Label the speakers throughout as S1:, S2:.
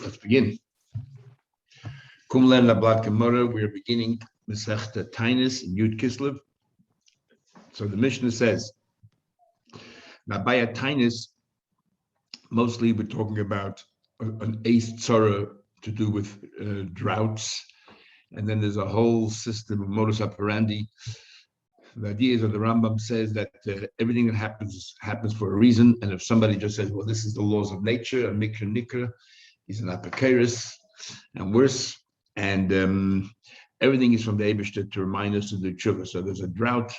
S1: Let's begin. Kumlen Lablat Gemara. We are beginning Masechta Tainus in Yud Kislev. So the Mishnah says, now by a Tainus, mostly we're talking about an eighth tzara to do with droughts, and then there's a whole system of modus operandi. The idea is that the Rambam says that everything that happens for a reason, and if somebody just says, well, this is the laws of nature, a mikra nikra, he's an apokeris, and worse, and everything is from the Eibishter to remind us to do tshuva. So there's a drought,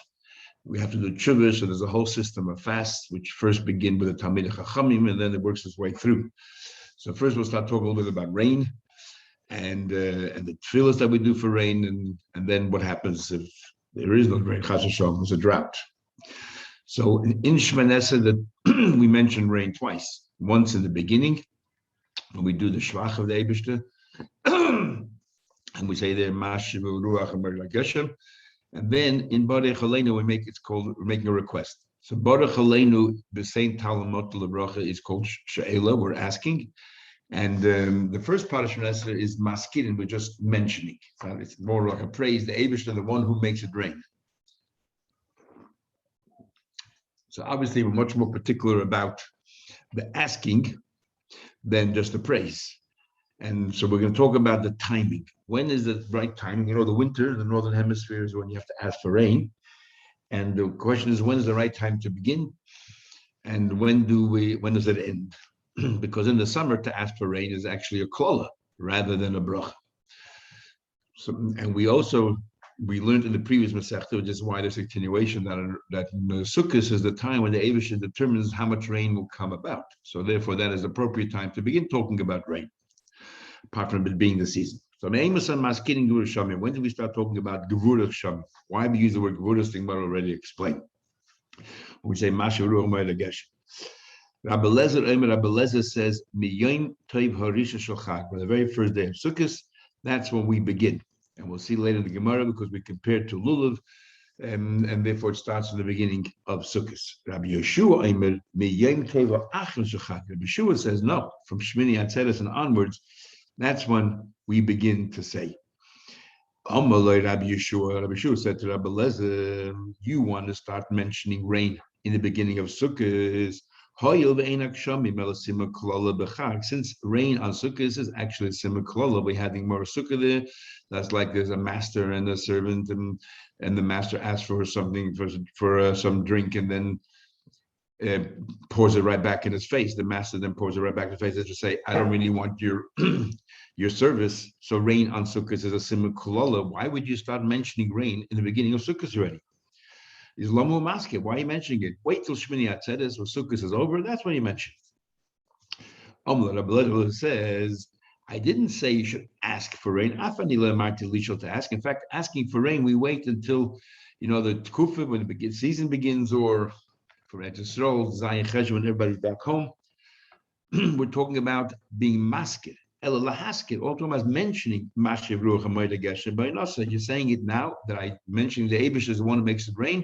S1: we have to do tshuva, so there's a whole system of fasts, which first begin with the Talmidei Chachamim, and then it works its way through. So first we'll start talking a little bit about rain, and the tefillas that we do for rain, and then what happens if there is no rain, chas v'shalom, there's a drought. So in Shemoneh Esrei that we mentioned rain twice. Once in the beginning, when we do the shvach of the Eibishter, and we say there, Mashiv Ruach and Geshem, and then in Baruch Aleinu we're making a request. So Baruch Aleinu, the same Talamot Lebracha is called She'ela, we're asking. And the first part of Shemoneh Esrei is maskirin, we're just mentioning. So it's more like a praise, the Eibishter, the one who makes it rain. So obviously we're much more particular about the asking than just the praise. And so we're going to talk about the timing. When is the right timing? You know, the winter in the Northern Hemisphere is when you have to ask for rain. And the question is, when is the right time to begin? And when does it end? Because in the summer, to ask for rain is actually a klola rather than a bracha. So, and we learned in the previous Masechta, which is why there's a continuation, that Sukkot is the time when the Eibishter determines how much rain will come about. So therefore, that is the appropriate time to begin talking about rain, apart from it being the season. So when do we start talking about Gevurah Shamim? Why we use the word Gevurah? Thing I already explained. When we say Mashiv Ruach Moed Geshem. Rabbi Lezer says, Miyom Tov Harisha Shel Chag, on the very first day of Sukkot, that's when we begin. And we'll see later in the Gemara, because we compare to Lulav, and therefore it starts in the beginning of Sukkot. Rabbi Yeshua Eimer, Miyom Tov Achron Shel Chag. Rabbi Yeshua says, no, from Shmini Atzeres and onwards, that's when we begin to say. Amalei Rabbi Yeshua said to Rabbi Lezer, you want to start mentioning rain in the beginning of Sukkot. Since rain on Sukkot is actually Sima Klola, we're having more Sukkah there. That's like there's a master and a servant, and the master asks for something, for some drink, and then pours it right back in his face. The master then pours it right back in his face and just say, I don't really want your your service. So rain on Sukkot is a Sima Klola. Why would you start mentioning rain in the beginning of Sukkot already? Is Lamu Maske? Why are you mentioning it? Wait till Shmini Atzeres or Sukkot is over. That's when you mention it. Rabbi says, I didn't say you should ask for rain. To ask. In fact, asking for rain, we wait until the Tkufa, when the season begins, or for Eretz Yisrael, Zayin Cheshvan, when everybody's back home. We're talking about being masked. Ela lahasked. All talking about mentioning Mashiv Ruach Moed Geshem B'Nasa. You're saying it now that I mentioned the Eibush is the one who makes it rain.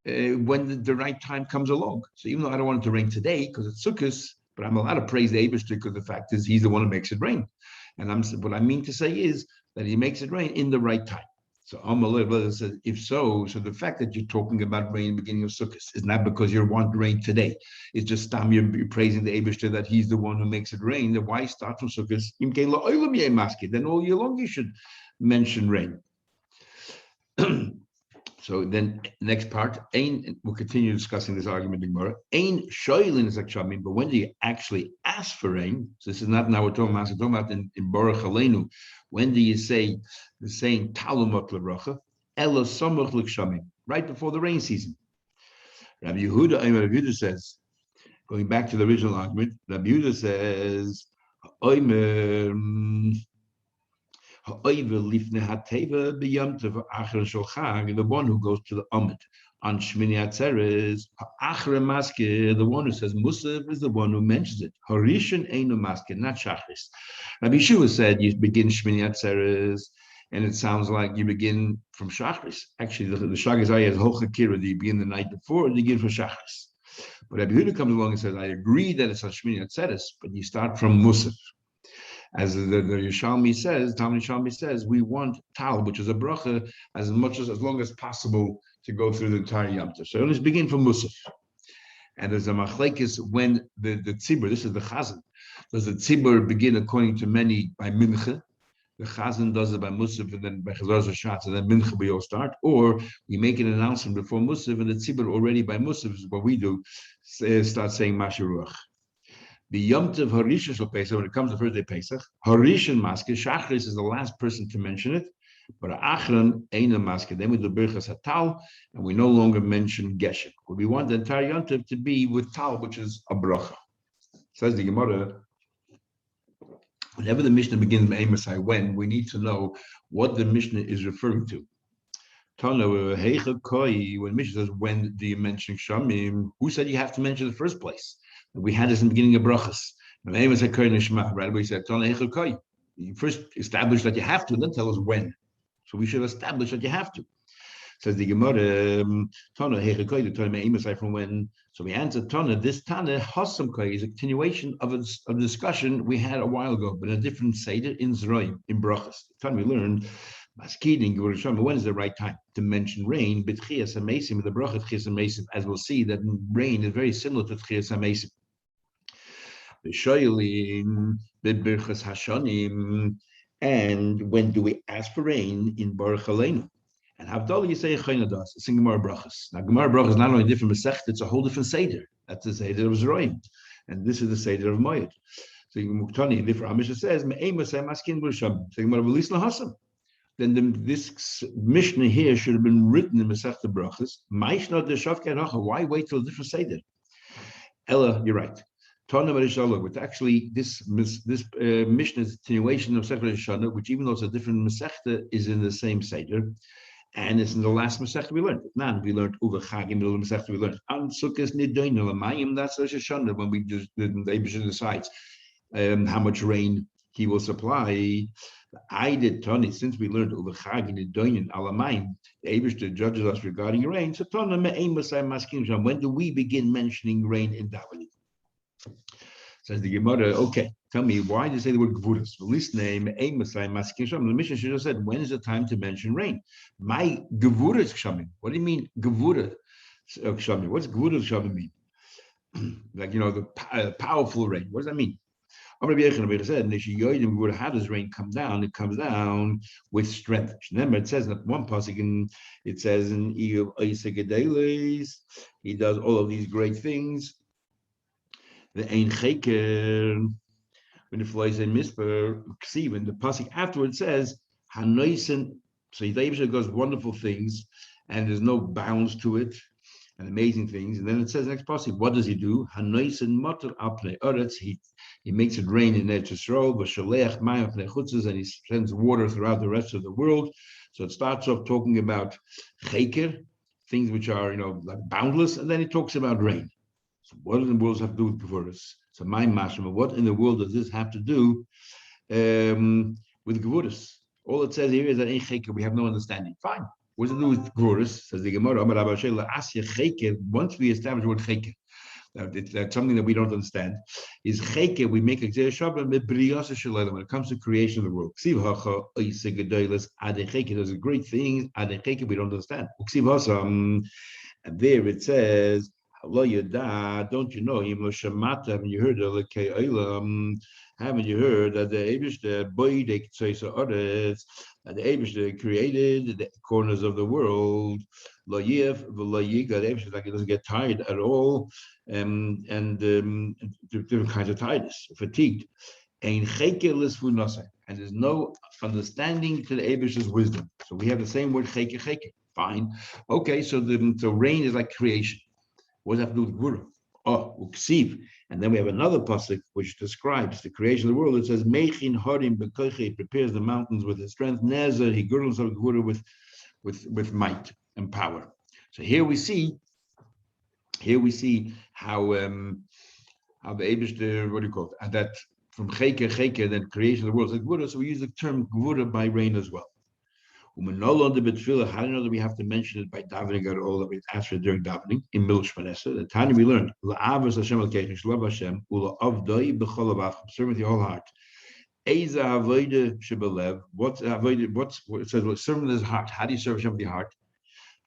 S1: When the right time comes along. So even though I don't want it to rain today because it's Sukkot, but I'm allowed to praise the Eibishter because the fact is he's the one who makes it rain. And what I mean to say is that he makes it rain in the right time. So Amalei says, if so the fact that you're talking about rain in the beginning of Sukkot is not because you want rain today. It's just you're praising the Eibishter that he's the one who makes it rain. Then why start from Sukkot? Then all year long you should mention rain. So then, next part, we'll continue discussing this argument in Gemara. Ein shoylin is akshamim, but when do you actually ask for rain? So this is not now we're talking about in Baruch Aleinu. When do you say the saying Talumot lebracha? Elo samuch l'kshamim, right before the rain season. Rabbi Yehuda says, going back to the original argument, Rabbi Yehuda says, the one who goes to the Amid on Shmini Atzeres, the one who says Musaf is the one who mentions it. Harishan Eino Maske, not Shachris. Rabbi Yeshua said you begin Shmini Atzeres, and it sounds like you begin from Shachris. Actually, the Shagaz Ayah is Hochakira. Do you begin the night before, or do you begin from Shachris? But Rabbi Yehuda comes along and says, I agree that it's on Shmini Atzeres, but you start from Musaf. As the Yerushalmi says, Talmud Yerushalmi says, we want tal, which is a bracha, as long as possible to go through the entire Yom Tov. So let's begin from Musaf. And there's a machlekes when the tzibur, this is the chazan, does the tzibur begin according to many by mincha? The chazan does it by musaf and then by chazar shatz, and then mincha we all start, or we make an announcement before musaf and the tzibur already by musaf is what we do, start saying mashiruach. The Yom Tov Harishon Shel Pesach, when it comes to first day Pesach, Harishon Maske, Shachris is the last person to mention it, but Achron Eina Maske. Then we do Birchas Hatal, and we no longer mention Geshem. We want the entire Yom Tov to be with Tal, which is a bracha. Says the Gemara, whenever the Mishnah begins with Emasai, when, we need to know what the Mishnah is referring to. When Mishnah says, when do you mention Shamim? Who said you have to mention the first place? We had this in the beginning of brachas. Right? We said, you first establish that you have to, then tell us when. So we should establish that you have to. Says the Gemara, from when. So we answered Tana. This Tana Hasam Kai is a continuation of a discussion we had a while ago, but in a different seder in Zroim, in brachas. The time we learned. When is the right time to mention rain? With the bracha Tchias HaMesim, as we'll see, that rain is very similar to Tchias HaMesim. And when do we ask for rain in Baruch Aleinu? And Havdalah you say Chaynadas, it's in Gemara Brachas. Now Gemara Brachas is not only a different Masechet, it's a whole different Seder. That's the Seder of Zroim, and this is the Seder of Moed. So Muktani, different Amisha says, then this Mishnah here should have been written in Masechet Brachas. Why wait till a different Seder? Ella, you're right. But actually, this Mishnah is a continuation of Masechet Shana, which even though it's a different Masechta, is in the same Seder, and it's in the last Masechta we learned. Now we learned Uva Chag in the Masechta we learned An Sukkos Nidoin Lamayim. That's Rosh Hashanah when we just the Eibush decides how much rain he will supply. I did Tony, since we learned Uva Chag in Nidoin Alamayim, the Eibush judges us regarding rain. So Tana Me'em Masay Maskim. When do we begin mentioning rain in davening? Says the Gemara, okay, tell me, why did you say the word Gvuras? The least name, the Mishnah should have said, when is the time to mention rain? My Gvuras Kshamim. What do you mean, Gvuras Kshamim? What's Gvuras Kshamim mean? Like, the powerful rain. What does that mean? How does rain come down? It comes down with strength. Remember, it says that one pasuk, it says in Iyov Isaac he does all of these great things. The Ein Cheker, when it flies in Mispar, when the pasuk afterwards says Hanoisen, so Yisrael does wonderful things, and there's no bounds to it, and amazing things. And then it says next pasuk, what does he do? Hanoisen Matar Apnei Eretz, he makes it rain in Eretz Yisrael, V'Sholeach Mayim Apnei Chutzos, and he sends water throughout the rest of the world. So it starts off talking about Cheker, things which are like boundless, and then it talks about rain. So what in the world does have to do with Gvuras? So my mashma, what in the world does this have to do with Gvuras? All it says here is that in Cheker we have no understanding. Fine. What does it do with Gvuras? Says the Gemara, once we establish what Cheker, that's something that we don't understand, is Cheker, we make a Gzeh Shabbat when it comes to creation of the world. There's a great thing, we don't understand. And there it says, don't you know? Haven't you heard that the Eibishter that the Eibishter created the corners of the world? That Eibishter like it doesn't get tired at all, and different kinds of tiredness, fatigued. And there's no understanding to the Eibishter's wisdom. So we have the same word cheker. Fine, okay. So rain is like creation. What does that have to do with Gvura? Uksiv. And then we have another pasuk which describes the creation of the world. It says, Mechin Harim Bekoche, he prepares the mountains with his strength. Nezer, he girdles of Gvura with might and power. So here we see how the Eibishter, what do you call it? And that from Cheker, then creation of the world is Gvura. So we use the term Gvura by rain as well. How do you know that we have to mention it by davening at all, that we ask for it during davening in Milch Manessa? The time we learned, love Hashem, serve with your whole heart. Eza avoida shebelev. What's avoida? What it says? Well, serve in his heart. How do you serve Hashem with your heart?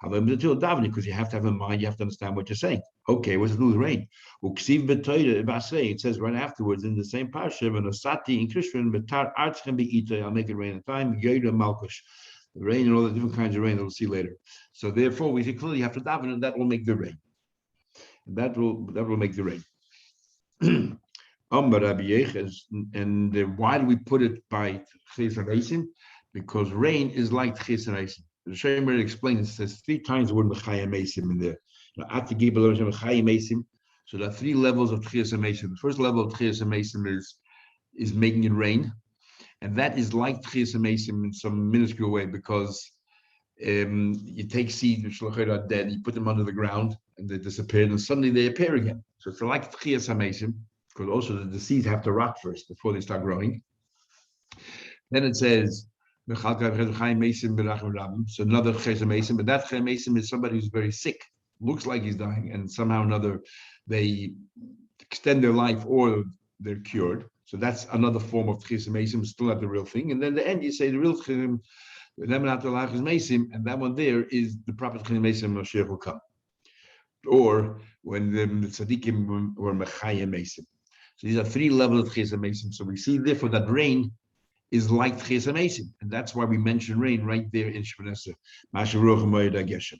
S1: Because you have to have a mind, you have to understand what you're saying. Okay, what's to do with rain? It says right afterwards in the same parsha, when Osati in Krishnan, Betar arts can be eaten, I'll make it rain in time, Yoda Malkush. The rain and all the different kinds of rain that we'll see later. So therefore, we see clearly you have to daven, and that will make the rain. And that will make the rain. And why do we put it by Tchias HaMeisim? Because rain is like Tchias HaMeisim. The Shemer explains, it says 3 times the word Mechaya Mesim in there. So there are 3 levels of Tchias HaMeisim. The first level of Tchias HaMeisim is making it rain. And that is like Tchias HaMeisim in some minuscule way, because you take seeds which are dead, you put them under the ground, and they disappear, and suddenly they appear again. So it's like Tchias HaMeisim, because also the seeds have to rot first before they start growing. Then it says, so another Tchias HaMeisim, but that Tchias HaMeisim is somebody who's very sick, looks like he's dying, and somehow or another they extend their life or they're cured. So that's another form of Tchias HaMeisim, still not the real thing. And then the end, you say the real Tchias HaMeisim, and that one there is the proper Tchias HaMeisim, Mashiach will come. Or when the tzaddikim were Mechaya Meisim. So these are 3 levels of Tchias HaMeisim. So we see therefore that rain is like Tchias HaMeisim, and that's why we mention rain right there in Shemona Esrei. Masha Ruach HaMoed HaGeshem.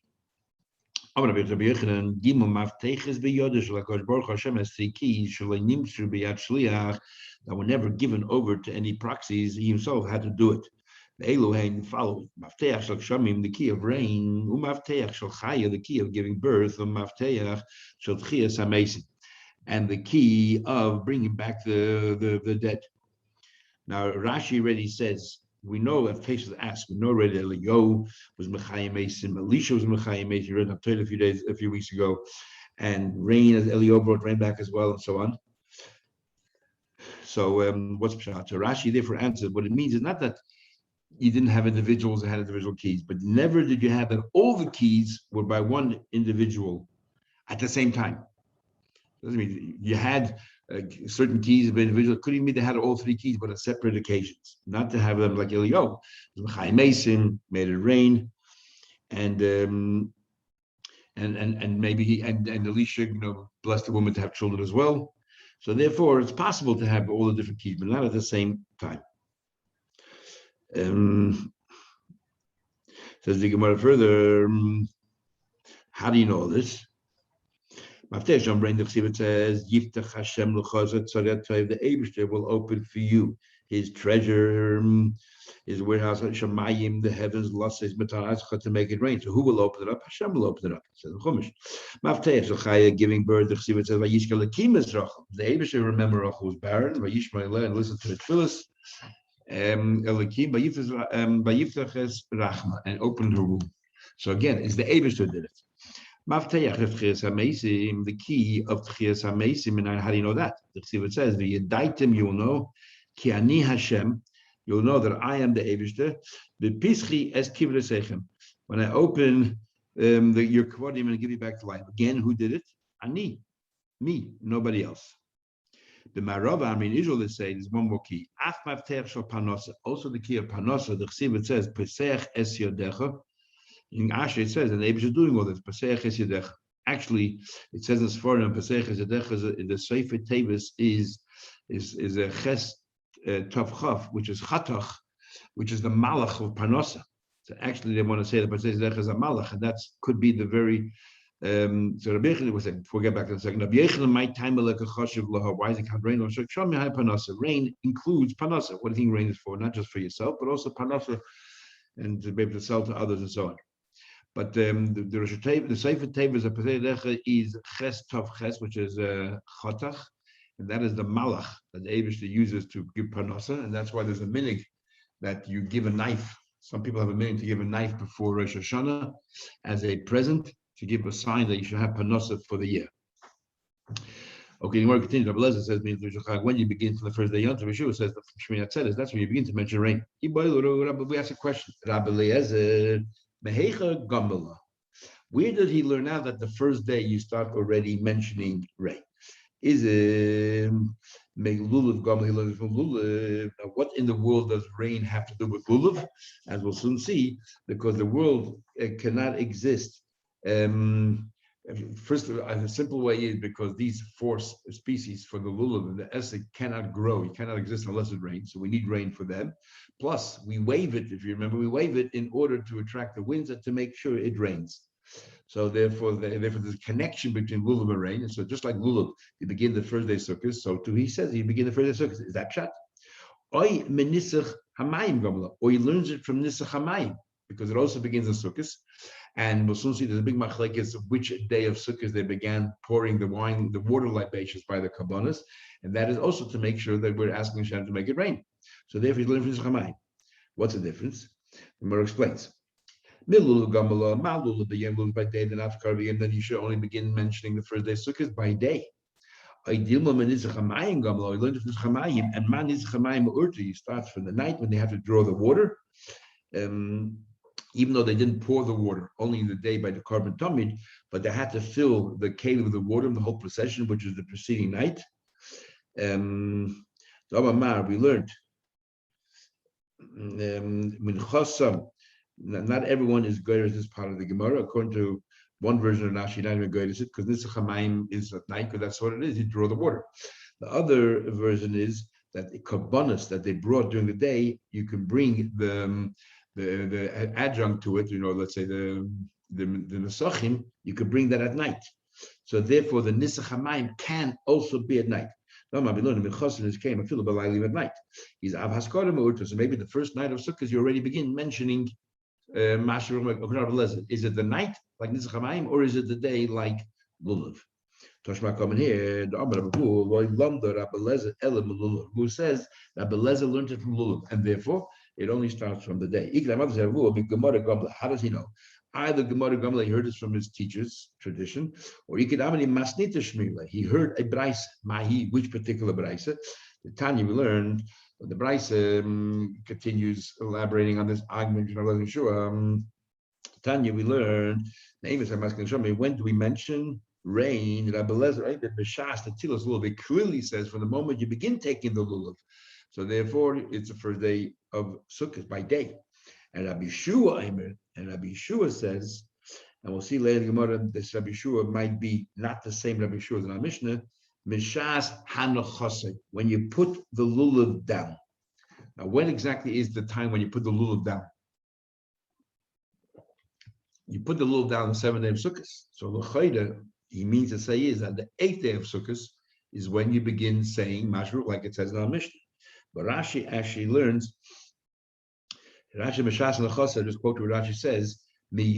S1: Amar Rabbi Yochanan, Gimel Mafteches BeYodesh LaKadosh Baruch Hashem has 3 keys Shalei Nimtzu B'Yad Shliach that were never given over to any proxies. He himself had to do it. The Elohein follow Mafteach Shel Shamim, the key of rain, Umafteach Shel Chaya, the key of giving birth, Umafteach Shel Tchias HaMeisim, and the key of bringing back the dead. Now Rashi already says, we know that Pesach asked, we know already Eliyahu was Mechaya Meisim, Elisha was Mechaya Meisim, you read up a few weeks ago, and rain, as Eliyahu brought rain back as well, and so on. So what's Pshat? So Rashi therefore answered, what it means is not that you didn't have individuals that had individual keys, but never did you have that all the keys were by one individual at the same time. Doesn't mean you had certain keys of individual. Could even mean they had all 3 keys, but at separate occasions. Not to have them like Eliyahu, Mechaya Meisim, made it rain, and maybe he and Elisha, blessed the woman to have children as well. So therefore, it's possible to have all the different keys, but not at the same time. Says the Gemara further, how do you know this? Maftesh on brain, the Chsiva says, Yiftach Hashem l'chazat tzareh tov, the Eibishter will open for you his treasure, his warehouse, Shamayim, the heavens, Lasses, Matarascha, to make it rain. So who will open it up? Hashem will open it up. Says the Chumash. Maftesh l'chaya, giving birth, the Chsiva says, Vayishka l'kim es Rachel. The Eibishter, remember Rachel was barren, Vayishma Eleh, and listen to the tefillas. Elikim, Vayiftach es Rachma, and opened her womb. So again, it's the Eibishter did it. Mafteach of Tchias HaMeisim, the key of Tchias HaMeisim, and how do you know that? The Chsiva says, "V'yedaitem," you'll know, "Ki ani Hashem," you'll know that I am the Eibishter. V'pischi es kivresechem. When I open your kvodim and give you back to life. Again, who did it? Ani, me, nobody else. The Marava, Israel, they say, there's one more key. Ach mafteach shel panosa. Also the key of panosa. The Chsiva says, "Pesach es yodecha." In Asher, it says, and the Eibush is doing all this. Pesach es yedech. Actually, it says in Sforim, Pesach es yedech, in the Sefer Tevis is a ches tav chaf, which is chatach, which is the malach of Parnosa. So actually, they want to say that Pesach es yedech is a malach, and that could be the very. So Rabbi Yochanan was saying, before we get back to the second, Rabbi Yochanan might time like a chashiv laha. Why is it called rain? Rain includes Parnosa. What do you think rain is for? Not just for yourself, but also Parnosa, and to be able to sell to others and so on. But the Sefer Tevis of Pesach Decha is Ches Tov Ches, which is Chotach, and that is the Malach that the Eibishter uses to give Parnasa, and that's why there's a minig that you give a knife. Some people have a minig to give a knife before Rosh Hashanah as a present to give a sign that you should have Parnasa for the year. Okay, the more continues. Rabbi Lezer says, when you begin from the first day, Yontav Yeshua says, Shmini Atzeres, that's when you begin to mention rain. We ask a question. Rabbi Lezer, where did he learn out that the first day you start already mentioning rain? Is it make lulav gam lulav from lulav. Now, what in the world does rain have to do with lulav? As we'll soon see, because the world cannot exist. First, a simple way is because these four species for the lulav and the essig cannot grow, it cannot exist unless it rains. So we need rain for them. Plus, we wave it. If you remember, we wave it in order to attract the winds and to make sure it rains. So therefore, there's a connection between lulav and rain. And so just like lulav, you begin the first day sukkahs. So too, he says you begin the first day sukkahs. Is that pshat? Oy menisach hamayim gamla, or he learns it from nisach hamayim because it also begins in sukkahs. And we'll soon see there's a big machlekes of which day of sukkahs they began pouring the wine, the water libations by the kabbanas, and that is also to make sure that we're asking Hashem to make it rain. So therefore, he learns from nisach hamayim. What's the difference? The Gemara explains. Milul gamala, malul b'yem by day, then after karviyim, then you should only begin mentioning the first day sukkahs by day. Ideal man is a chamayim gamala. We learned from chamayim, and man is chamayim urti. Starts from the night when they have to draw the water, even though they didn't pour the water, only in the day by the carbon tamid, but they had to fill the keli with the water in the whole procession, which is the preceding night. We learned min chasam. Not everyone is good as this part of the Gemara. According to one version of Rashi, not even good as it because Nisach Hamayim is at night, because that's what it is. You draw the water. The other version is that the kabbanas that they brought during the day, you can bring the adjunct to it. Let's say the nesachim, you can bring that at night. So therefore, the Nisach Hamayim can also be at night. Came at night. He's av haskarim, so maybe the first night of Sukkot you already begin mentioning. Is it the night like Nisach Hamayim, or is it the day like lulav? Toshma coming here. Who says that Belezer learned it from lulav, and therefore it only starts from the day. How does he know? Either Gemara Gamla, he heard this from his teacher's tradition, or he could have any masnita shmila. He heard a brayse, mahi, which particular brayse? The Tanya we learned. The Brayse continues elaborating on this argument. Tanya, we learned. When do we mention rain? Rabbi Lezer, right? That b'shas the tilos lulav. It clearly says from the moment you begin taking the lulav. So therefore, it's the first day of Sukkot by day. And Rabbi Yeshua says, and we'll see later in the Gemara, this Rabbi Yeshua might be not the same Rabbi Yeshua as in our Mishnah. Mishas hanochosek, when you put the lulav down. Now, when exactly is the time when you put the lulav down? You put the lulav down on the 7th day of Sukkot. So l'chayda, he means to say is that the 8th day of Sukkot is when you begin saying mashru, like it says in our Mishnah. But Rashi actually learns. Rashi Mishas hanochosek, just quote what Rashi says. From the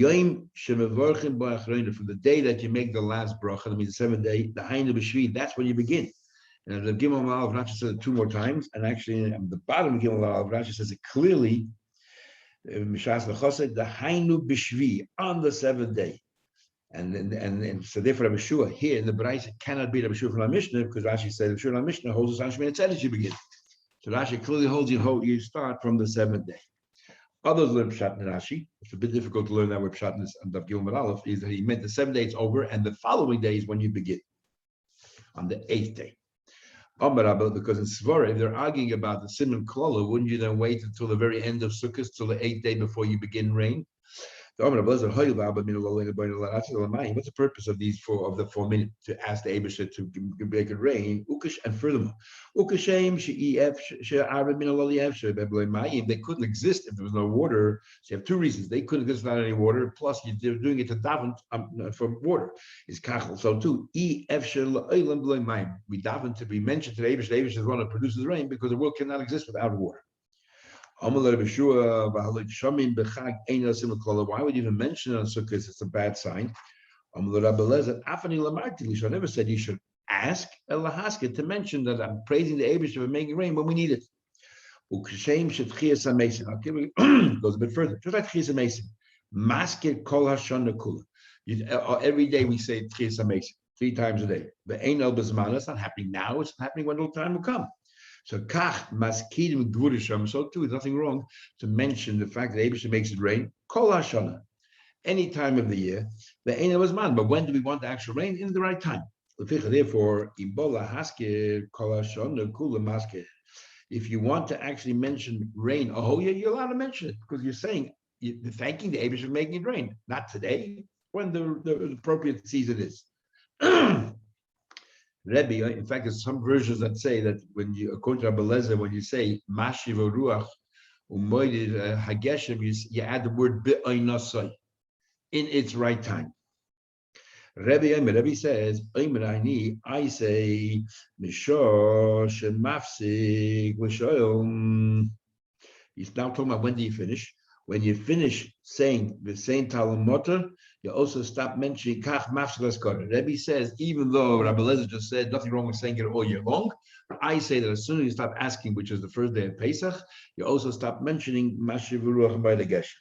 S1: day that you make the last bracha, that means the 7th day, the Hainu B'Shvi, that's when you begin. And the Gimel Malav, Rashi says it 2 more times, and actually at the bottom of Gimel Malav, Rashi says it clearly, Mishas L'Chosed, the Hainu B'Shvi, on the 7th day. And so therefore Rabbi Yeshua here in the Brais, it cannot be Rabbi Yeshua from our Mishnah, because Rashi said Rabbi Yeshua from our Mishnah holds us on Shemini Tzedek you begin. So Rashi clearly holds you start from the 7th day. Others learn Pshat in Rashi. It's a bit difficult to learn that with Pshat and Dav Gimel Aleph. Is that he meant the 7th day it's over, and the following day is when you begin, on the 8th day. Because in Svara, if they're arguing about the Simon Klola, wouldn't you then wait until the very end of Sukkot, till the 8th day before you begin rain? What's the purpose of these of the 4 minutes to ask the Abisha to make it rain? And furthermore, they couldn't exist if there was no water. So you have 2 reasons. They couldn't exist without any water, plus they're doing it to daven for water. It's kachel. So too, we daven to be mentioned to the Abisha. The Abisha is the one that produces rain because the world cannot exist without water. Why would you even mention it on Sukkot? It's a bad sign. I never said you should ask to mention that I'm praising the Abish for making rain when we need it. Goes a bit further. Just like Tchias HaMesim. Maskir kol hashana kula. Every day we say Tchias HaMesim 3 times a day. But it's not happening now. It's happening when the time will come. So kach maskidim gvurisham. So too, there's nothing wrong to mention the fact that Abish makes it rain. Kol hashana, any time of the year. The ain't was man. But when do we want the actual rain? In the right time. Therefore, if you want to actually mention rain, oh yeah, you're allowed to mention it because you're saying you're thanking the Abish for making it rain. Not today, when the appropriate season is. Rebbe, in fact, there's some versions that say that when you, according to Rabbi Lezer, when you say Mashiv Ruach Umoidid Hageshem, you add the word Be'oinasai in its right time. Rebbe says, I say, Mishosh and Mafsik, he's now talking about when do you finish? When you finish saying the same Talmud Motor, you also stop mentioning Kach Mafsik Laskar. Rebbe says, even though Rabbi Lezer just said nothing wrong with saying it all year long, I say that as soon as you stop asking, which is the first day of Pesach, you also stop mentioning Mashiv Ruach by the Gesh.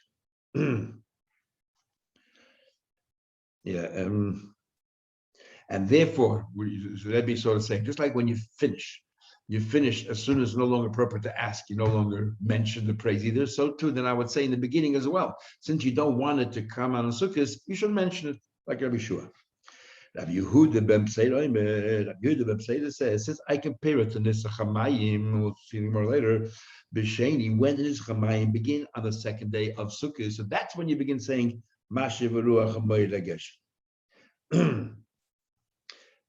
S1: Yeah, and therefore, Rebbe sort of saying, just like when you finish as soon as it's no longer appropriate to ask, you no longer mention the praise either. So too, then I would say in the beginning as well, since you don't want it to come on Sukkot, you should mention it like Rabbi Shua. Rabbi Yehuda ben Pseida says I compare it to Nisa Chamayim, we'll see more later, B'Sheni, when does Chamayim begin? On the second day of Sukkot. So that's when you begin saying, Mashiv Ruach HaMoed HaGesh.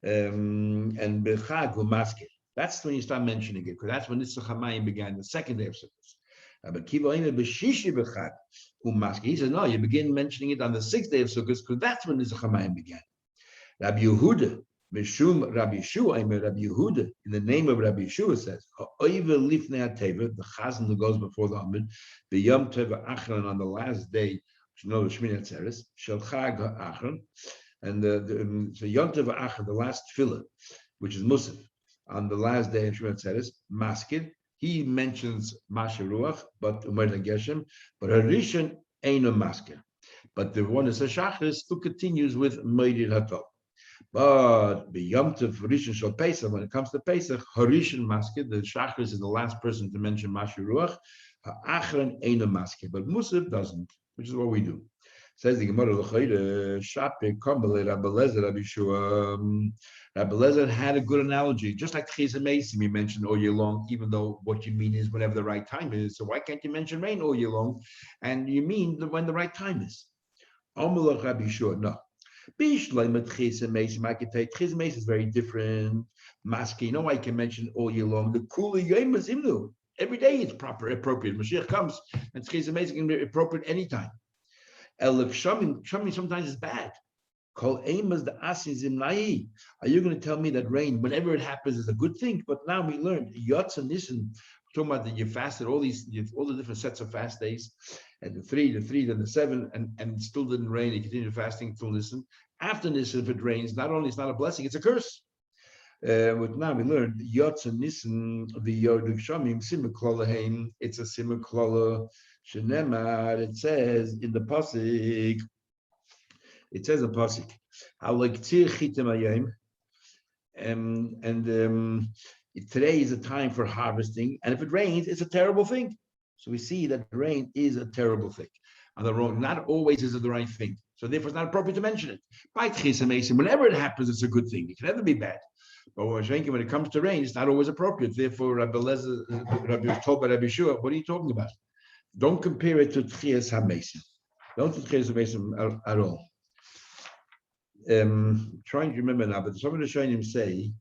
S1: And Bechag Umaskir. That's when you start mentioning it, because that's when Nisa Chamayim began, the second day of Sukkot. He says, no, you begin mentioning it on the sixth day of Sukkot, because that's when Nisa Chamayim began. Rabbi Yehuda, Mishum Rabbi Yeshua, Rabbi Yehuda, in the name of Rabbi Yeshua says, the chazan that goes before the Amid, the Yom Teva Achron on the last day, which you know the Shmini Atzeres, Shel Chag Achron, and the Yom Teva Achron, the last tefillah, which is Musaf, on the last day of Shmini Atzeres, Maskid, he mentions Mashiv Ruach, but Umer Geshem, but Harishon ain't a Maskid. But the one is a Shachris still continues with Meidid Hatov. But the Yom Tov Rishon Shal Pesach, when it comes to Pesach, Harishon Maskid, the Shachris is the last person to mention Mashiv Ruach. Ha'achron ain't a Maskid, but Musaf doesn't, which is what we do. Says the Gemara L'Chayre, Shapir Kambale Rabbi Lezer Rabbi Shua. Rabbi Lezer had a good analogy, just like Chizah Mesim we mentioned all year long, even though what you mean is whenever the right time is. So why can't you mention rain all year long? And you mean when the right time is. Amalach Rabbi Shua, no. Chizah Mesim is very different. Maski, no, I can mention all year long. The Kuli Yom Imnu. Every day it's proper, appropriate. Mashiach comes, and Chizah Mesim can be appropriate anytime. Elif Shamim sometimes is bad. Call Amos the Asin Zimnai. Are you going to tell me that rain, whenever it happens, is a good thing? But now we learned Yotz and Nisan, talking about that you fasted all the different sets of fast days, and the three, then the 7, and it still didn't rain. You continued fasting until Nisan. After Nisan, if it rains, not only it's not a blessing, it's a curse. But now we learned Yotz and Nisan, the Yoduk Shamim Simaklolaheim. It's a Simaklola. Shenemar, it says in the pasuk. It says in pasuk, and today is a time for harvesting, and if it rains, it's a terrible thing. So we see that rain is a terrible thing. On the wrong, not always is it the right thing. So therefore, it's not appropriate to mention it. By Chizah Mesim, whenever it happens, it's a good thing. It can never be bad. But when it comes to rain, it's not always appropriate. Therefore, Rabbi told by Rabbi Shua, what are you talking about? Don't compare it to Tchias HaMesim. Don't do Tchias HaMesim at all. Trying to remember now, but some of the Shainim say,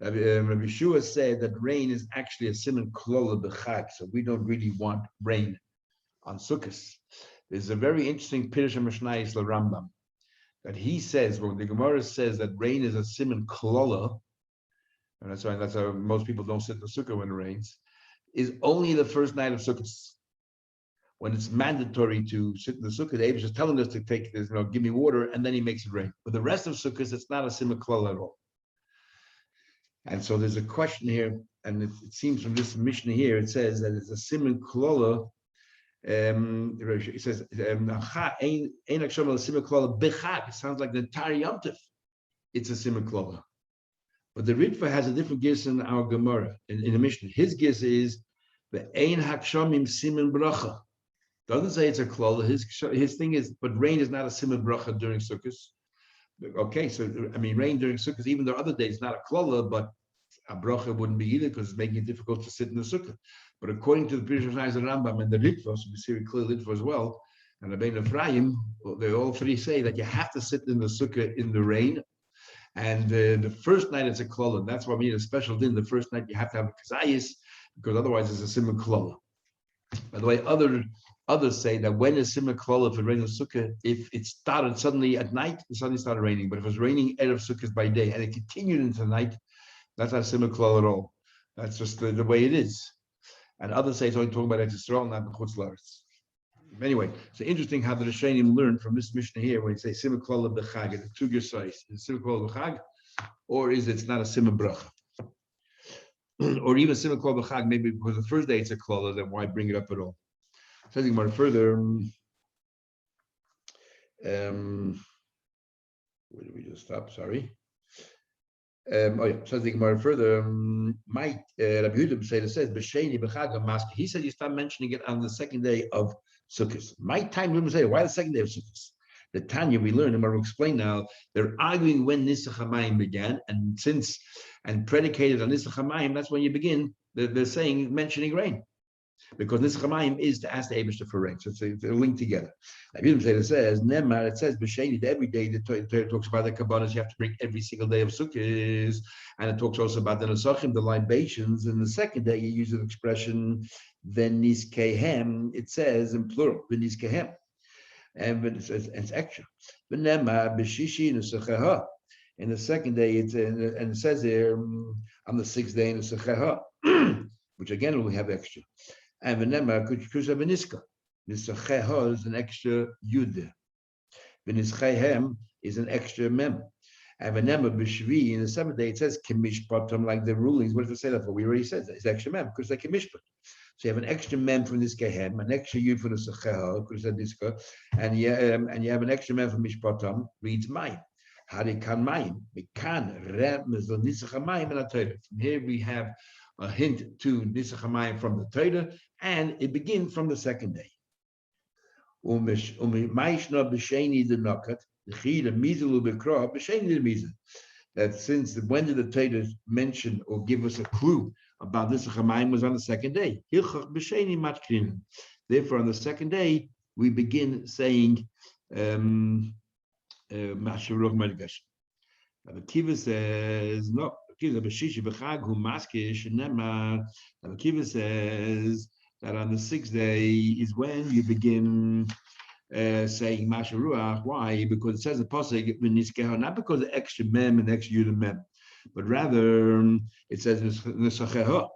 S1: Rabbi Shua said that rain is actually a siman klola b'chag, so we don't really want rain on Sukkot. There's a very interesting Pirush HaMishnayos LaRambam that he says, well, the Gemara says that rain is a siman klola, and that's why most people don't sit in the Sukkah when it rains, is only the first night of Sukkot. When it's mandatory to sit in the Sukkah, the Abish is telling us to take this, give me water, and then he makes it rain. But the rest of Sukkot, it's not a siman klola at all. And so there's a question here, and it seems from this Mishnah here, it says that it's a siman klola. It says, it sounds like the entire Yom Tov. It's a siman klola. But the Ritva has a different gis in our Gemara, in the Mishnah. His gis is the Ein Hakshamim Siman Bracha. Doesn't say it's a klola. His thing is, but rain is not a siman bracha during Sukkot. Okay, so I mean, rain during Sukkot, even though other days not a klola, but a bracha wouldn't be either because it's making it difficult to sit in the sukkah. But according to the Pirush Hashanah Rambam and the Ritva, we see it clearly Ritva as well, and the Bein Ephraim, they all three say that you have to sit in the sukkah in the rain. And the first night it's a klola. That's why we need a special din. The first night you have to have a kazayis because otherwise it's a simon klola. By the way, others say that when is simon klola if it rains in sukkah, if it started suddenly at night, it suddenly started raining. But if it was raining erev sukkahs by day and it continued into the night, that's not simon klola at all. That's just the way it is. And others say it's only talking about Eretz Yisrael, not the Chutz La'aretz. Anyway, so interesting how the Rishonim learned from this Mishnah here when you say simon klola b'chag, the two gesayis, is it simon klola b'chag, or is it's not a simon bracha? Or even simon klola b'chag, maybe because the first day it's a klola, then why bring it up at all? So I think more further. Where did we just stop? Sorry. So I think more further. Might Rabbi Yehuda says b'sheni b'chag mask. He said you start mentioning it on the second day of Sukkot. My time to say why the second day of Sukkot. The Tanya we learned, and we'll explain now. They're arguing when Nisach Hamayim began, and predicated on Nisach Hamayim, that's when you begin. They're saying mentioning rain. Because Nisach Hamayim is to ask the Eibishter for rain, so they're linked together. It says Nemar. It says b'sheni every day. The Torah talks about the kabbalas you have to bring every single day of Sukkot, and it talks also about the nesachim, the libations. And the second day you use an expression v'nizkehem. It says in plural v'nizkehem, and it's extra. V'nemar b'shishi nesacheha. In the second day, and it says there on the sixth day nesacheha, which again will have extra. And v'nemar kushkusa v'niska. Nisacheha is an extra yud. V'nischehem is an extra mem. And v'nemar b'shvi, in the seventh day, it says kimishpatam, like the rulings. What does it say that for? We already said that. It's extra mem, because it's like kimishpat. So you have an extra mem from nischehem, an extra yud for nisacheha, because it's niska, and you have an extra mem from mishpatam, reads mayim. Harikan mayim. Mikan remez l'nisachamayim and atayim. From here we have a hint to Nisach Hamayim from the Torah, and it begins from the second day. That since when did the Torah mention or give us a clue about Nisach Hamayim was on the second day. Therefore, on the second day, we begin saying Masharuch Melgash. The Kiva says no. Kiva says that on the sixth day is when you begin saying Masharuach. Why? Because it says the pasuk not because of extra mem and extra yud mem, but rather it says nisacheha,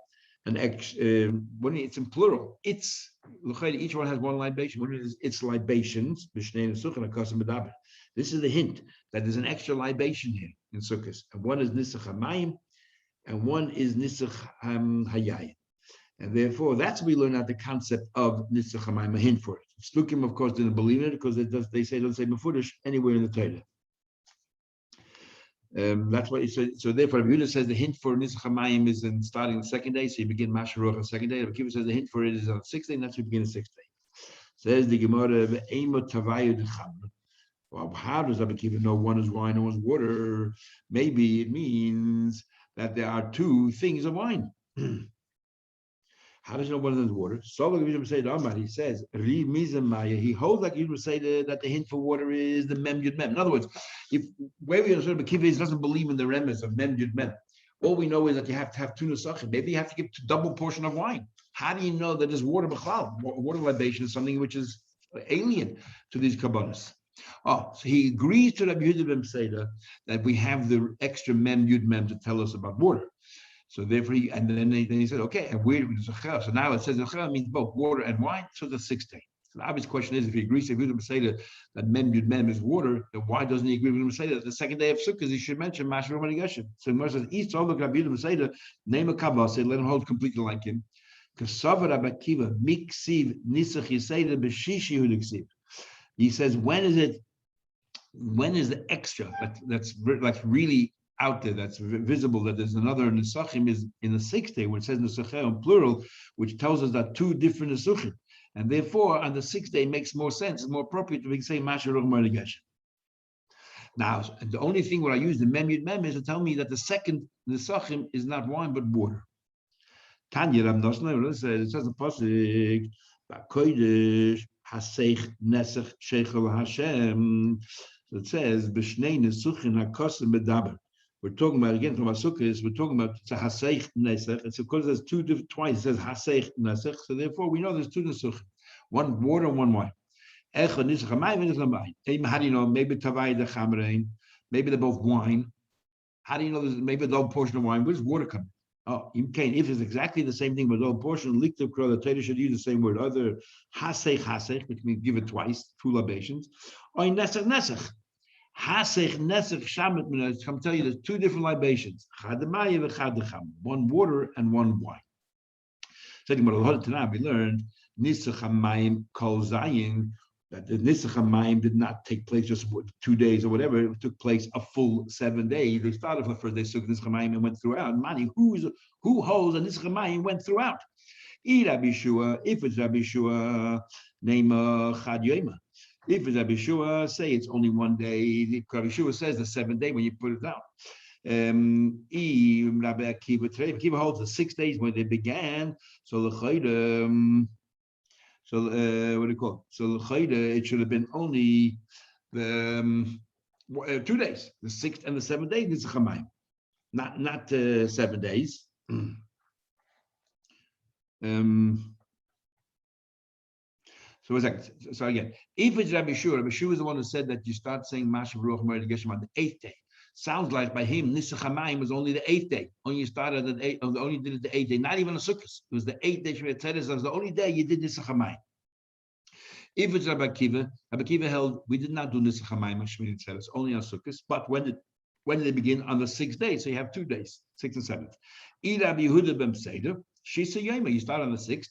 S1: an extra. When it's in plural, it's each one has one libation. When it is its libations, this is the hint that there's an extra libation here in Sukkot, and one is Nisach Hamayim, and one is Nisach Hayayin. And therefore, that's we learn out the concept of Nisach Hamayim, a hint for it. Slukim, of course, didn't believe in it because they say don't say Mefudish anywhere in the Torah. That's what he said. So therefore, Yehuda says the hint for Nisach Hamayim is in starting the second day, so you begin Masharuch on the second day. Rabbi Kiva says the hint for it is on the sixth day, and that's when you begin the sixth day. Says the Gemara, well, how does Rabbi Kiva know one is wine and one is water? Maybe it means that there are two things of wine. How does he know one of them is water? So he says, he holds like you would say that the hint for water is the mem yud mem. In other words, if where we understand Rabbi Kiva doesn't believe in the remes of mem yud mem, all we know is that you have to have two nesachim. Maybe you have to give a double portion of wine. How do you know that there's water b'chlal? Water libation is something which is alien to these kabbalas. Oh, so he agrees to Rabbi Yehuda ben Seder that we have the extra mem yud mem to tell us about water. So therefore, then he said, okay, and where do we do Zachar? So now it says Zachar means both water and wine. So the sixth day. So the obvious question is, if he agrees to Rabbi Yehuda ben Seder that mem yud mem is water, then why doesn't he agree with Rabbi Yehuda ben Seder that the second day of Sukkot he should mention Masharuch Manigashem? So Gemara says, East all look Rabbi Yehuda ben Seder, name a Kabbah, say let him hold completely like him. Because Rabbi Kiva miksiv nisach yiseder b'shishi hudiksiv. He says, when is the extra that's really out there, that's visible, that there's another nesachim is in the sixth day, where it says nesachim in plural, which tells us that two different nesachim. And therefore, on the sixth day, it makes more sense, it's more appropriate to say Masharuch Marigash. Now, the only thing where I use the mem yud mem is to tell me that the second nesachim is not wine but water. Tanya Rab Nosson, it says the pasuk kodesh haseich nesach sheichel Hashem. So it says b'shnei nesuchin hakosim medaber. We're talking about again from Sukkot. We're talking about haseich nesach. And so because there's two different twice, it says haseich nesach. So therefore, we know there's two nesuchim, one water and one wine. How do you know? Maybe tavai the chamrein. Maybe they're both wine. How do you know there's maybe a double portion of wine? Where's water coming? Oh, you can. If it's exactly the same thing, but double portion, liktiv kro, the Torah should use the same word. Other hasech, which means give it twice, two libations. Or nesach. Hasech nesach shamet minah. Come tell you, there's two different libations. Chadamaya v'chadacham. One water and one wine. Second, but we learned nisach hamayim kol zayin. That the Nisach HaMayim did not take place just 2 days or whatever. It took place a full 7 days. They started for the first day, so Nisach HaMayim and went throughout. Mani, who holds that Nisach HaMayim went throughout? If it's Rabbi Shua, name Chad Yoma. If it's Rabbi Shua, say it's only 1 day. Rabbi Shua says the 7th day when you put it down. Rabbi Akiva holds the 6 days when they began. So the So what do you call it? So it should have been only the 2 days, the 6th and the 7th day. Nisach HaMayim, not 7 days. So what's that? So again, if it's Rabbi Shua is the one who said that you start saying Mashav Ruach Mered Geshem on the 8th day. Sounds like by him, Nisach HaMayim was only the 8th day. Only you started at the 8th, only did it the 8th day, not even a Sukkot. It was the 8th day Shmini Atzeres. That was the only day you did Nisach HaMayim. If it's Rabbi Akiva held, we did not do Nisach HaMayim on Shmini Atzeres, only on Sukkot. But when did they begin? On the 6th day. So you have 2 days, 6th and 7th. Rabbi Yehuda ben Seder, Shisa Yoma, you start on the 6th.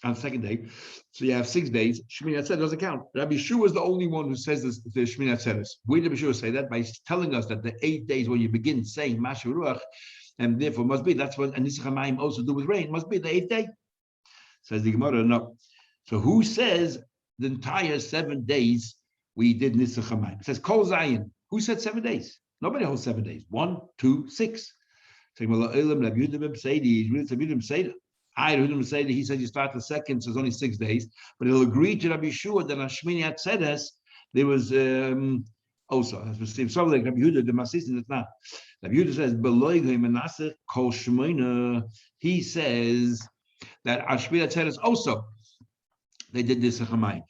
S1: On the 2nd day, so you have 6 days. Shmini Atzeres doesn't count. Rabbi Shua is the only one who says this. The Shmini Atzeres. Where did Rabbi Shua say that? By telling us that the 8 days when you begin saying Mashav Ruach, and therefore must be that's what Nisach HaMayim also do with rain. Must be the 8th day. Says the Gemara. No. So who says the entire 7 days we did Nisach HaMayim? It says Kol Zayin. Who said 7 days? Nobody holds 7 days. 1, 2, 6. Saying Rabbi Yehuda ben Seidi. Rabbi Yehuda ben Seidi. I heard him say that he said you start the 2nd, so it's only 6 days. But he'll agree to Rabbi Shua that on Shmini Atzeres there was also as we see some like Rabbi Yehuda the Masis is not. Rabbi Yehuda says beloy Menaseh Kol Shmoina. He says that on Shmini Atzeres also they did this Chamayim.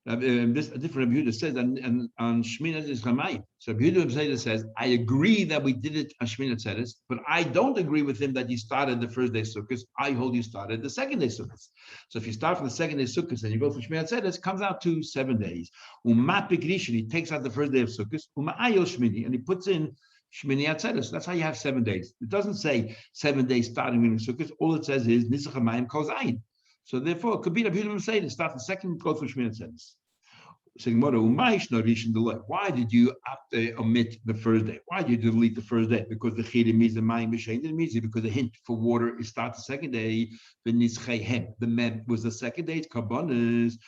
S1: This a different Rabbi Yehuda says on Shmini Atzeres Chamayim. So Rabbi Yehuda says, I agree that we did it on Shmini Atzeres, but I don't agree with him that you started the first day Sukkot. I hold you started the 2nd day Sukkot. So if you start from the 2nd day Sukkot and you go for Shmini Atzeres, it comes out to 7 days. He takes out the first day of Sukkot, and he puts in Shmini Atzeres. That's how you have 7 days. It doesn't say 7 days starting with Sukkot. All it says is Nisach HaMayim Kol Zayin. So therefore, it could be Rabbi Yehuda say to start the 2nd, go for Shmini Atzeres. Why did you omit the first day? Why did you delete the first day? Because the chidim means the mayim b'shein means because the hint for water is start the 2nd day. The mem was the 2nd day. It's karbonis.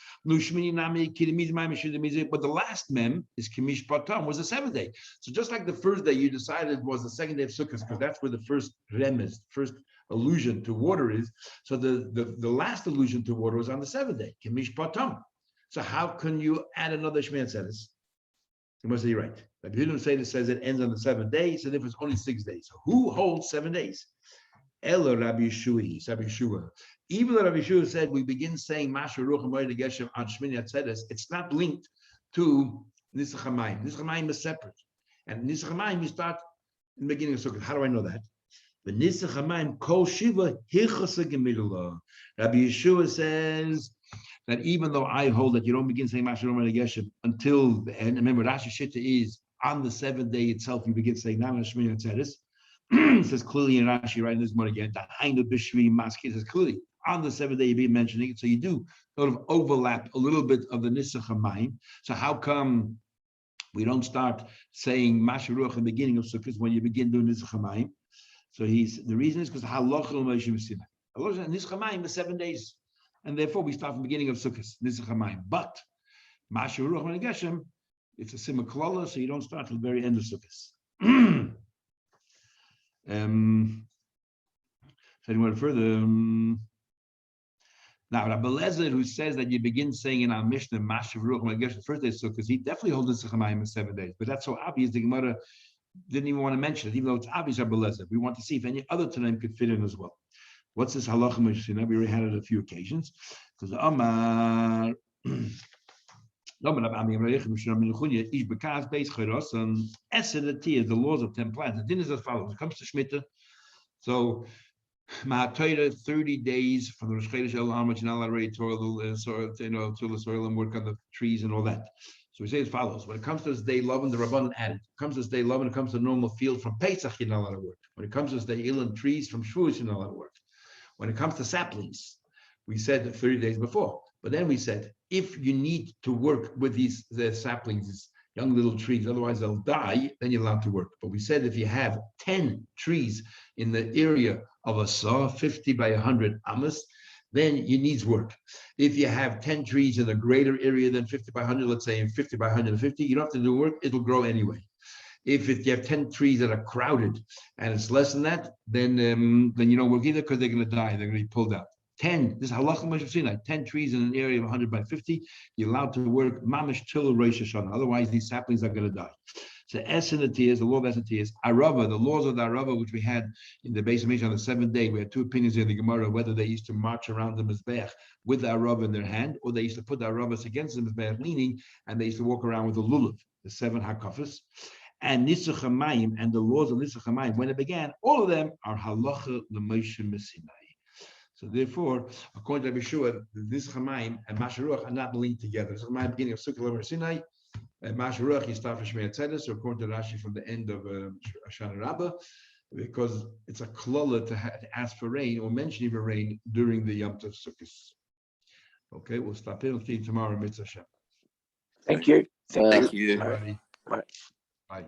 S1: But the last mem is kimish patam was the 7th day. So just like the first day you decided was the 2nd day of Sukkot because that's where the first remez, first allusion to water is. So the last allusion to water was on the 7th day. Kimish patam. So how can you add another Shmini Atzeres? You must be right. Rabbi Yehuda says it ends on the 7th day, so therefore it's only 6 days. So who holds 7 days? Elo Rabbi Yeshua, Rabbi Yeshua. Even though Rabbi Yeshua said we begin saying Mashav Ruach Mered Geshem on Shmini Atzeres, it's not linked to Nisach HaMayim. Nisach HaMayim is separate, and Nisach HaMayim you start in the beginning of Sukkot. How do I know that? The Nisach HaMayim Kol Shiva Hirchasa Gemilah. Rabbi Yeshua says that even though I hold that you don't begin saying Mashav Ruach Mered Geshem until the end, remember Rashi Shitta is on the 7th day itself you begin saying Nam Shmini Atzeres. It says clearly in Rashi, right in this one again, it says clearly on the 7th day you be mentioning it. So you do sort of overlap a little bit of the Nisach HaMayim. So how come we don't start saying Mashav Ruach in the beginning of Sukkot when you begin doing Nisach HaMayim? So the reason is because Halacha L'Moshe Messina. Nisach HaMayim is 7 days. And therefore we start from the beginning of Sukkot, Nisach HaMayim. But Mashav Ruach Mered Geshem, it's a Simaklala, so you don't start till the very end of Sukkot. So anyone further? Now, Rabbi Lezer, who says that you begin saying in our Mishnah, Mashav Ruach, when I guess the first day of Sukkot, he definitely holds the Sechamayim in 7 days. But that's so obvious, the Gemara didn't even want to mention it, even though it's obvious, Rabbi Lezer. We want to see if any other Tanaim could fit in as well. What's this halacha Mishnah? We already had it a few occasions. Because the Amar, the laws of 10 plants. The din is as follows. It comes to Shemitah. So, 30 days from the Rosh Chodesh El Amar, you're not allowed to already toil the soil, till the soil and work on the trees and all that. So we say as follows: when it comes to this day Lovin, the Rabbanan added. It comes to this day Lovin, it comes to the normal field from Pesach, you're not allowed to work. When it comes to this day Ilan trees from Shavuos, you're not allowed to work. When it comes to saplings, we said 30 days before. But then we said, if you need to work with the saplings, these young little trees, otherwise they'll die, then you're allowed to work. But we said if you have 10 trees in the area of a saw, 50 by 100 amas, then you need work. If you have 10 trees in a greater area than 50 by 100, let's say in 50 by 150, you don't have to do work, it'll grow anyway. If you have 10 trees that are crowded and it's less than that, then you don't work either because they're going to die, they're going to be pulled out. 10, this is halacha Moshe Sinai, 10 trees in an area of 100 by 50, you're allowed to work mamish till Rosh Hashanah. Otherwise, these saplings are going to die. So Esenati is the law of Esenati is Arava, the laws of the Arava, which we had in the base of Mishnah on the 7th day. We had two opinions in the Gemara whether they used to march around the Mizbeach with the Arava in their hand, or they used to put the Aravas against the Mizbeach leaning, and they used to walk around with the Lulav, the 7 Hakafas. And Nisuch HaMayim and the laws of Nisuch HaMayim, when it began, all of them are halacha l'Moshe Sinai. So therefore, according to Rabbi Yeshua, this Chamayim and Masharuach are not linked together. So Chamayim beginning of Sukkot Lemer Sinai, and Masharuach is start for Shmei Tzedek. So according to Rashi, from the end of Hoshana Rabbah, because it's a klala to ask for rain or mention even rain during the Yom Tov Sukkot. Okay, we'll stop here. We'll see you tomorrow, Mitzvah Shem.
S2: Thank you.
S3: Thank you.
S1: Bye.
S2: Bye.
S1: Bye.